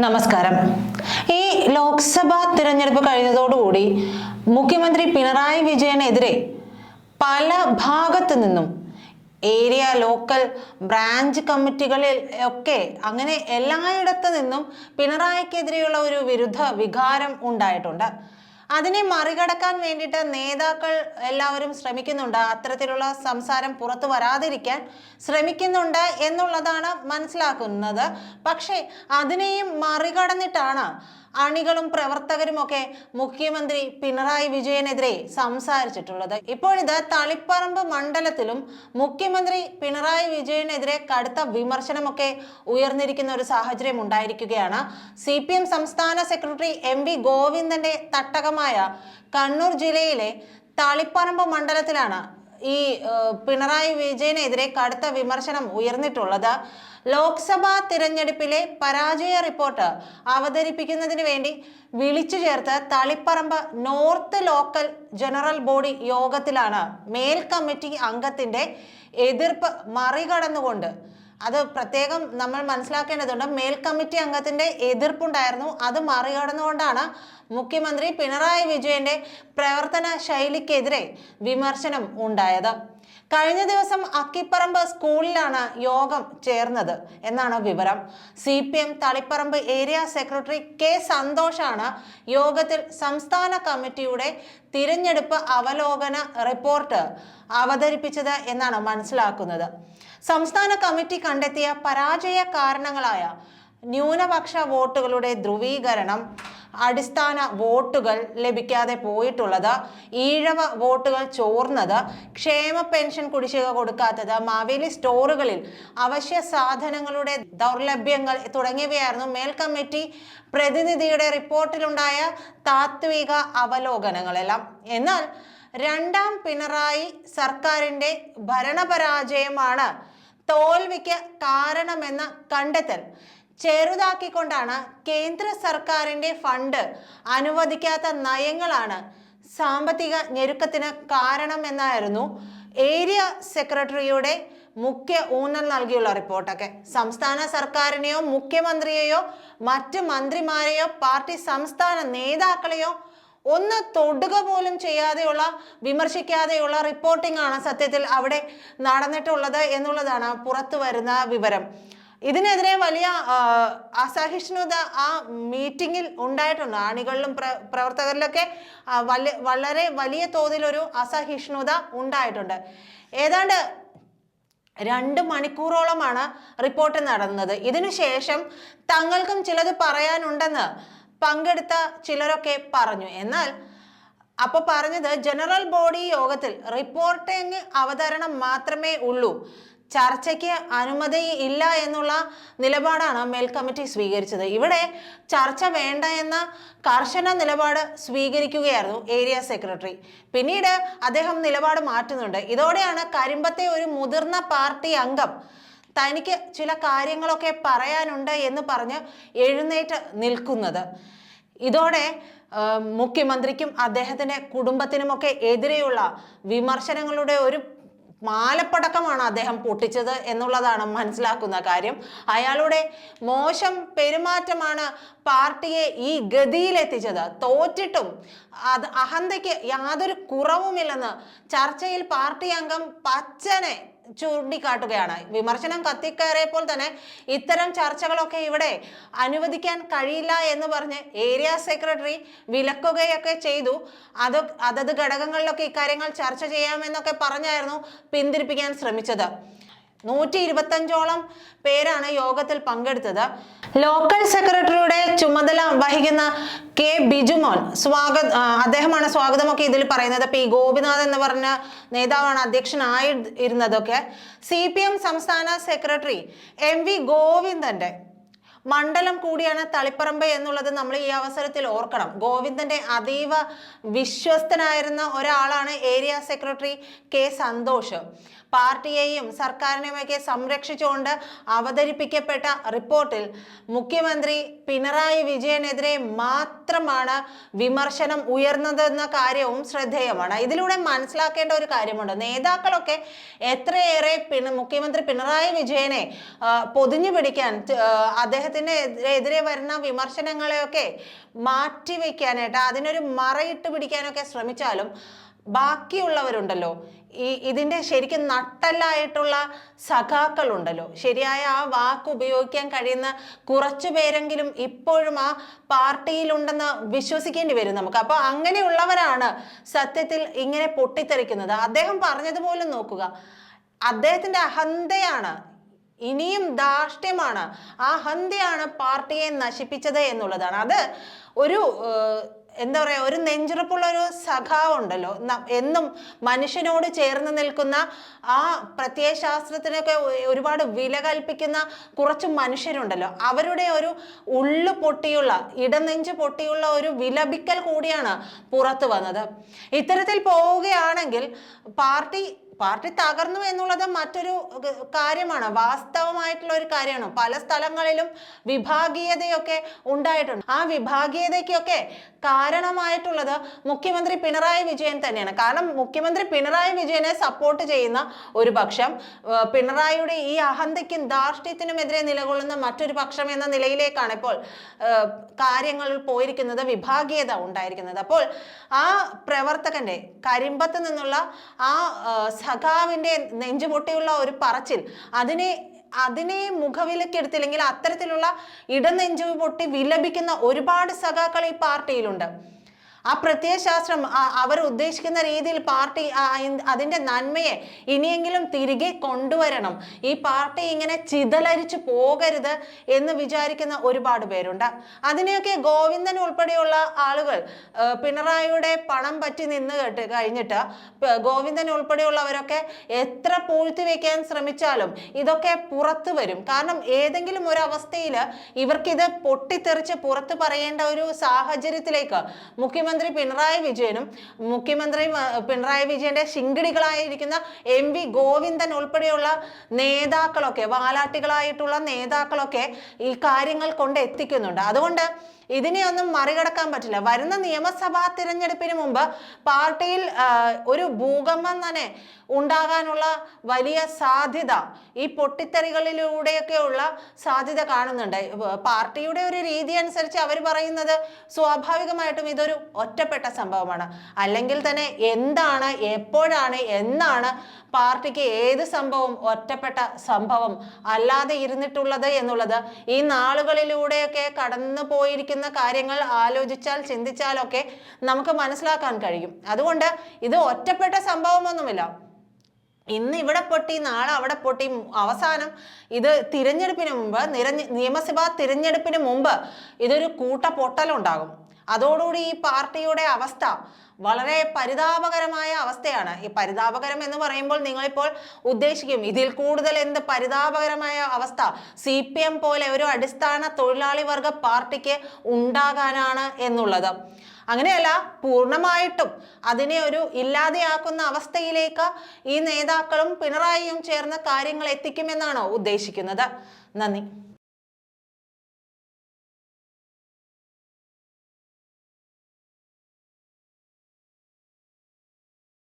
നമസ്കാരം. ഈ ലോക്സഭാ തിരഞ്ഞെടുപ്പ് കഴിഞ്ഞതോടുകൂടി മുഖ്യമന്ത്രി പിണറായി വിജയനെതിരെ പല ഭാഗത്തു നിന്നും ഏരിയ ലോക്കൽ ബ്രാഞ്ച് കമ്മിറ്റികളിൽ ഒക്കെ അങ്ങനെ എല്ലായിടത്തു നിന്നും പിണറായിക്കെതിരെയുള്ള ഒരു വിരുദ്ധ വികാരം ഉണ്ടായിട്ടുണ്ട്. അതിനെ മറികടക്കാൻ വേണ്ടിയിട്ട് നേതാക്കൾ എല്ലാവരും ശ്രമിക്കുന്നുണ്ട്. അത്തരത്തിലുള്ള സംസാരം പുറത്തു വരാതിരിക്കാൻ ശ്രമിക്കുന്നുണ്ട് എന്നുള്ളതാണ് മനസ്സിലാക്കുന്നത്. പക്ഷേ അതിനെയും മറികടന്നിട്ടാണ് അണികളും പ്രവർത്തകരും ഒക്കെ മുഖ്യമന്ത്രി പിണറായി വിജയനെതിരെ സംസാരിച്ചിട്ടുള്ളത്. ഇപ്പോഴിത് തളിപ്പറമ്പ് മണ്ഡലത്തിലും മുഖ്യമന്ത്രി പിണറായി വിജയനെതിരെ കടുത്ത വിമർശനമൊക്കെ ഉയർന്നിരിക്കുന്ന ഒരു സാഹചര്യം ഉണ്ടായിരിക്കുകയാണ്. CPM സംസ്ഥാന സെക്രട്ടറി MV ഗോവിന്ദന്റെ തട്ടകമായ കണ്ണൂർ ജില്ലയിലെ തളിപ്പറമ്പ് മണ്ഡലത്തിലാണ് ഈ പിണറായി വിജയനെതിരെ കടുത്ത വിമർശനം ഉയർന്നിട്ടുള്ളത്. ലോക്സഭാ തിരഞ്ഞെടുപ്പിലെ പരാജയ റിപ്പോർട്ട് അവതരിപ്പിക്കുന്നതിന് വേണ്ടി വിളിച്ചു ചേർത്ത് Taliparamba north local general body യോഗത്തിലാണ് മേൽ കമ്മിറ്റി അംഗത്തിന്റെ എതിർപ്പ് മറികടന്നുകൊണ്ട്, അത് പ്രത്യേകം നമ്മൾ മനസ്സിലാക്കേണ്ടതുണ്ട്, മേൽ കമ്മിറ്റി അംഗത്തിന്റെ എതിർപ്പുണ്ടായിരുന്നു. അത് മറികടന്നുകൊണ്ടാണ് മുഖ്യമന്ത്രി പിണറായി വിജയന്റെ പ്രവർത്തന ശൈലിക്കെതിരെ വിമർശനം ഉണ്ടായത്. കഴിഞ്ഞ ദിവസം അക്കിപ്പറമ്പ് സ്കൂളിലാണ് യോഗം ചേർന്നത് എന്നാണ് വിവരം. CPM Taliparamba area secretary K സന്തോഷാണ് യോഗത്തിൽ സംസ്ഥാന കമ്മിറ്റിയുടെ തിരഞ്ഞെടുപ്പ് അവലോകന റിപ്പോർട്ട് അവതരിപ്പിച്ചത് എന്നാണ് മനസ്സിലാക്കുന്നത്. സംസ്ഥാന കമ്മിറ്റി കണ്ടെത്തിയ പരാജയ കാരണങ്ങളായ ന്യൂനപക്ഷ വോട്ടുകളുടെ ധ്രുവീകരണം, അടിസ്ഥാന വോട്ടുകൾ ലഭിക്കാതെ പോയിട്ടുള്ളത്, ഈഴവ വോട്ടുകൾ ചോർന്നത്, ക്ഷേമ പെൻഷൻ കുടിശ്ശിക കൊടുക്കാത്തത്, മാവേലി സ്റ്റോറുകളിൽ അവശ്യ സാധനങ്ങളുടെ ദൗർലഭ്യങ്ങൾ തുടങ്ങിയവയായിരുന്നു മേൽ കമ്മിറ്റി പ്രതിനിധിയുടെ റിപ്പോർട്ടിലുണ്ടായ താത്വിക അവലോകനങ്ങളെല്ലാം. എന്നാൽ രണ്ടാം പിണറായി സർക്കാരിന്റെ ഭരണപരാജയമാണ് തോൽവിക്ക് കാരണമെന്ന കണ്ടെത്തൽ ചെറുതാക്കിക്കൊണ്ടാണ് കേന്ദ്ര സർക്കാരിന്റെ ഫണ്ട് അനുവദിക്കാത്ത നയങ്ങളാണ് സാമ്പത്തിക ഞെരുക്കത്തിന് കാരണമെന്നായിരുന്നു ഏരിയ സെക്രട്ടറിയുടെ മുഖ്യ ഊന്നൽ നൽകിയുള്ള റിപ്പോർട്ടൊക്കെ. സംസ്ഥാന സർക്കാരിനെയോ മുഖ്യമന്ത്രിയെയോ മറ്റ് മന്ത്രിമാരെയോ പാർട്ടി സംസ്ഥാന നേതാക്കളെയോ ഒന്ന് തൊടുക പോലും ചെയ്യാതെയുള്ള, വിമർശിക്കാതെയുള്ള റിപ്പോർട്ടിംഗ് ആണ് സത്യത്തിൽ അവിടെ നടന്നിട്ടുള്ളത് എന്നുള്ളതാണ് പുറത്തു വരുന്ന വിവരം. ഇതിനെതിരെ വലിയ അസഹിഷ്ണുത ആ മീറ്റിംഗിൽ ഉണ്ടായിട്ടുണ്ട്. അണികളിലും പ്രവർത്തകരിലൊക്കെ വളരെ വലിയ തോതിലൊരു അസഹിഷ്ണുത ഉണ്ടായിട്ടുണ്ട്. ഏതാണ്ട് 2 മണിക്കൂറോളമാണ് റിപ്പോർട്ട് നടന്നത്. ഇതിനുശേഷം തങ്ങൾക്കും ചിലത് പറയാനുണ്ടെന്ന് പങ്കെടുത്ത ചിലരൊക്കെ പറഞ്ഞു. എന്നാൽ അപ്പൊ പറഞ്ഞത് ജനറൽ ബോഡി യോഗത്തിൽ റിപ്പോർട്ടിംഗ് അവതരണം മാത്രമേ ഉള്ളൂ, ചർച്ചയ്ക്ക് അനുമതി ഇല്ല എന്നുള്ള നിലപാടാണ് മേൽ കമ്മിറ്റി സ്വീകരിച്ചത്. ഇവിടെ ചർച്ച വേണ്ട എന്ന കർശന നിലപാട് സ്വീകരിക്കുകയായിരുന്നു ഏരിയ സെക്രട്ടറി. പിന്നീട് അദ്ദേഹം നിലപാട് മാറ്റുന്നുണ്ട്. ഇതോടെയാണ് കരിമ്പത്തെ ഒരു മുതിർന്ന പാർട്ടി അംഗം തനിക്ക് ചില കാര്യങ്ങളൊക്കെ പറയാനുണ്ട് എന്ന് പറഞ്ഞ് എഴുന്നേറ്റ് നിൽക്കുന്നത്. ഇതോടെ മുഖ്യമന്ത്രിക്കും അദ്ദേഹത്തിന്റെ കുടുംബത്തിനുമൊക്കെ എതിരെയുള്ള വിമർശനങ്ങളുടെ ഒരു മാലപ്പടക്കമാണ് അദ്ദേഹം പൊട്ടിച്ചത് എന്നുള്ളതാണ് മനസ്സിലാക്കുന്ന കാര്യം. അയാളുടെ മോശം പെരുമാറ്റമാണ് പാർട്ടിയെ ഈ ഗതിയിലെത്തിച്ചത്. തോറ്റിട്ടും അത് അഹന്തയ്ക്ക് യാതൊരു കുറവുമില്ലെന്ന് ചർച്ചയിൽ പാർട്ടി അംഗം പച്ചനെ ചൂണ്ടിക്കാട്ടുകയാണ്. വിമർശനം കത്തിക്കയറിയപ്പോൾ തന്നെ ഇത്തരം ചർച്ചകളൊക്കെ ഇവിടെ അനുവദിക്കാൻ കഴിയില്ല എന്ന് പറഞ്ഞ് ഏരിയ സെക്രട്ടറി വിലക്കുകയൊക്കെ ചെയ്തു. അതത് ഘടകങ്ങളിലൊക്കെ ഇക്കാര്യങ്ങൾ ചർച്ച ചെയ്യാമെന്നൊക്കെ പറഞ്ഞായിരുന്നു പിന്തിരിപ്പിക്കാൻ ശ്രമിച്ചത്. 125ഓളം പേരാണ് യോഗത്തിൽ പങ്കെടുത്തത്. ലോക്കൽ സെക്രട്ടറിയുടെ ചുമതല വഹിക്കുന്ന K ബിജുമോൻ അദ്ദേഹമാണ് സ്വാഗതമൊക്കെ ഇതിൽ പറയുന്നത്. P ഗോപിനാഥ് എന്ന് പറഞ്ഞ നേതാവാണ് അധ്യക്ഷനായി ഇരുന്നതൊക്കെ. CPM സംസ്ഥാന സെക്രട്ടറി MV ഗോവിന്ദന്റെ മണ്ഡലം കൂടിയാണ് തളിപ്പറമ്പ് എന്നുള്ളത് നമ്മൾ ഈ അവസരത്തിൽ ഓർക്കണം. ഗോവിന്ദന്റെ അതീവ വിശ്വസ്തനായിരുന്ന ഒരാളാണ് ഏരിയ സെക്രട്ടറി K സന്തോഷ്. പാർട്ടിയെയും സർക്കാരിനെയുമൊക്കെ സംരക്ഷിച്ചുകൊണ്ട് അവതരിപ്പിക്കപ്പെട്ട റിപ്പോർട്ടിൽ മുഖ്യമന്ത്രി പിണറായി വിജയനെതിരെ മാത്രമാണ് വിമർശനം ഉയർന്നതെന്ന കാര്യവും ശ്രദ്ധേയമാണ്. ഇതിലൂടെ മനസ്സിലാക്കേണ്ട ഒരു കാര്യമുണ്ട്. നേതാക്കളൊക്കെ എത്രയേറെ മുഖ്യമന്ത്രി പിണറായി വിജയനെ പൊതിഞ്ഞു പിടിക്കാൻ, അദ്ദേഹത്തെ അദ്ദേഹത്തിന് എതിരെ വരുന്ന വിമർശനങ്ങളെയൊക്കെ മാറ്റിവെക്കാനായിട്ട് അതിനൊരു മറയിട്ട് പിടിക്കാനൊക്കെ ശ്രമിച്ചാലും ബാക്കിയുള്ളവരുണ്ടല്ലോ, ഇതിന്റെ ശരിക്കും നട്ടല്ലായിട്ടുള്ള സഖാക്കളുണ്ടല്ലോ, ശരിയായ ആ വാക്ക് ഉപയോഗിക്കാൻ കഴിയുന്ന കുറച്ചു പേരെങ്കിലും ഇപ്പോഴും ആ പാർട്ടിയിലുണ്ടെന്ന് വിശ്വസിക്കേണ്ടി വരും നമുക്ക്. അപ്പൊ അങ്ങനെയുള്ളവരാണ് സത്യത്തിൽ ഇങ്ങനെ പൊട്ടിത്തെറിക്കുന്നത്. അദ്ദേഹം പറഞ്ഞതുപോലും നോക്കുക, അദ്ദേഹത്തിന്റെ അഹന്തയാണ്, ഇനിയും ധാർഷ്ട്യമാണ്, ആ അഹന്തയാണ് പാർട്ടിയെ നശിപ്പിച്ചത് എന്നുള്ളതാണ്. അത് ഒരു എന്താ പറയാ, ഒരു നെഞ്ചുറപ്പുള്ള ഒരു സഖാവ് ഉണ്ടല്ലോ, എന്നും മനുഷ്യനോട് ചേർന്ന് നിൽക്കുന്ന, ആ പ്രത്യയശാസ്ത്രത്തിനൊക്കെ ഒരുപാട് വില കൽപ്പിക്കുന്ന കുറച്ച് മനുഷ്യരുണ്ടല്ലോ, അവരുടെ ഒരു ഉള്ളു പൊട്ടിയുള്ള, ഇടനെഞ്ച് പൊട്ടിയുള്ള ഒരു വിലപിക്കൽ കൂടിയാണ് പുറത്തു വന്നത്. ഇത്തരത്തിൽ പോവുകയാണെങ്കിൽ പാർട്ടി തകർന്നു എന്നുള്ളത് മറ്റൊരു കാര്യമാണ്, വാസ്തവമായിട്ടുള്ള ഒരു കാര്യമാണ്. പല സ്ഥലങ്ങളിലും വിഭാഗീയതയൊക്കെ ഉണ്ടായിട്ടുണ്ട്. ആ വിഭാഗീയതയ്ക്കൊക്കെ കാരണമായിട്ടുള്ളത് മുഖ്യമന്ത്രി പിണറായി വിജയൻ തന്നെയാണ്. കാരണം മുഖ്യമന്ത്രി പിണറായി വിജയനെ സപ്പോർട്ട് ചെയ്യുന്ന ഒരു പക്ഷം, പിണറായിയുടെ ഈ അഹന്തയ്ക്കും ധാർഷ്ട്യത്തിനുമെതിരെ നിലകൊള്ളുന്ന മറ്റൊരു പക്ഷം എന്ന നിലയിലേക്കാണ് ഇപ്പോൾ കാര്യങ്ങൾ പോയിരിക്കുന്നത്, വിഭാഗീയത ഉണ്ടായിരിക്കുന്നത്. അപ്പോൾ ആ പ്രവർത്തകന്റെ കരിമ്പത്ത് നിന്നുള്ള ആ സഖാവിന്റെ നെഞ്ചുപൊട്ടിയുള്ള ഒരു പറച്ചിൽ, അതിനെ മുഖവിലക്കെടുത്തില്ലെങ്കിൽ അത്തരത്തിലുള്ള ഇടനെഞ്ചു പൊട്ടി വിലപിക്കുന്ന ഒരുപാട് സഖാക്കൾ ഈ പാർട്ടിയിലുണ്ട്. ആ പ്രത്യയശാസ്ത്രം അവർ ഉദ്ദേശിക്കുന്ന രീതിയിൽ പാർട്ടി അതിന്റെ നന്മയെ ഇനിയെങ്കിലും തിരികെ കൊണ്ടുവരണം, ഈ പാർട്ടി ഇങ്ങനെ ചിതലരിച്ചു പോകരുത് എന്ന് വിചാരിക്കുന്ന ഒരുപാട് പേരുണ്ട്. അതിനെയൊക്കെ ഗോവിന്ദൻ ഉൾപ്പെടെയുള്ള ആളുകൾ പിണറായിയുടെ പണം പറ്റി നിന്ന് കഴിഞ്ഞിട്ട് ഗോവിന്ദൻ ഉൾപ്പെടെയുള്ളവരൊക്കെ എത്ര പൂഴ്ത്തി വെക്കാൻ ശ്രമിച്ചാലും ഇതൊക്കെ പുറത്തു വരും. കാരണം ഏതെങ്കിലും ഒരു അവസ്ഥയിൽ ഇവർക്കിത് പൊട്ടിത്തെറിച്ച് പുറത്ത് പറയേണ്ട ഒരു സാഹചര്യത്തിലേക്ക് മുഖ്യമന്ത്രി പിണറായി വിജയനും പിണറായി വിജയന്റെ ശിങ്കിടികളായിരിക്കുന്ന MV ഗോവിന്ദൻ ഉൾപ്പെടെയുള്ള നേതാക്കളൊക്കെ, വാലാട്ടികളായിട്ടുള്ള നേതാക്കളൊക്കെ ഈ കാര്യങ്ങൾ കൊണ്ട് എത്തിക്കുന്നുണ്ട്. അതുകൊണ്ട് ഇതിനെയൊന്നും മറികടക്കാൻ പറ്റില്ല. വരുന്ന നിയമസഭാ തിരഞ്ഞെടുപ്പിന് മുമ്പ് പാർട്ടിയിൽ ഒരു ഭൂകമ്പം തന്നെ ഉണ്ടാകാനുള്ള വലിയ സാധ്യത ഈ പൊട്ടിത്തെറികളിലൂടെയൊക്കെയുള്ള സാധ്യത കാണുന്നുണ്ട്. പാർട്ടിയുടെ ഒരു രീതി അനുസരിച്ച് അവർ പറയുന്നത് സ്വാഭാവികമായിട്ടും ഇതൊരു ഒറ്റപ്പെട്ട സംഭവമാണ്. അല്ലെങ്കിൽ തന്നെ എന്താണ്, എപ്പോഴാണ്, എന്നാണ് പാർട്ടിക്ക് ഏത് സംഭവം ഒറ്റപ്പെട്ട സംഭവം അല്ലാതെ ഇരുന്നിട്ടുള്ളത് എന്നുള്ളത് ഈ നാളുകളിലൂടെയൊക്കെ കടന്നു പോയിരിക്കുന്ന കാര്യങ്ങൾ ആലോചിച്ചാൽ, ചിന്തിച്ചാലൊക്കെ നമുക്ക് മനസ്സിലാക്കാൻ കഴിയും. അതുകൊണ്ട് ഇത് ഒറ്റപ്പെട്ട സംഭവമൊന്നുമില്ല. ഇന്ന് ഇവിടെ പൊട്ടി, നാളെ അവിടെ പൊട്ടി, അവസാനം ഇത് തിരഞ്ഞെടുപ്പിന് മുമ്പ്, നിയമസഭാ തിരഞ്ഞെടുപ്പിന് മുമ്പ് ഇതൊരു കൂട്ട പൊട്ടലുണ്ടാകും. അതോടുകൂടി ഈ പാർട്ടിയുടെ അവസ്ഥ വളരെ പരിതാപകരമായ അവസ്ഥയാണ്. ഈ പരിതാപകരം എന്ന് പറയുമ്പോൾ നിങ്ങളിപ്പോൾ ഉദ്ദേശിക്കും, ഇതിൽ കൂടുതൽ എന്ത് പരിതാപകരമായ അവസ്ഥ CPM പോലെ ഒരു അടിസ്ഥാന തൊഴിലാളി വർഗ പാർട്ടിക്ക് ഉണ്ടാകാനാണ് എന്നുള്ളത്. അങ്ങനെയല്ല, പൂർണ്ണമായിട്ടും അതിനെ ഒരു ഇല്ലാതെയാക്കുന്ന അവസ്ഥയിലേക്ക് ഈ നേതാക്കളും പിണറായിയും ചേർന്ന് കാര്യങ്ങൾ എത്തിക്കുമെന്നാണോ ഉദ്ദേശിക്കുന്നത്? നന്ദി.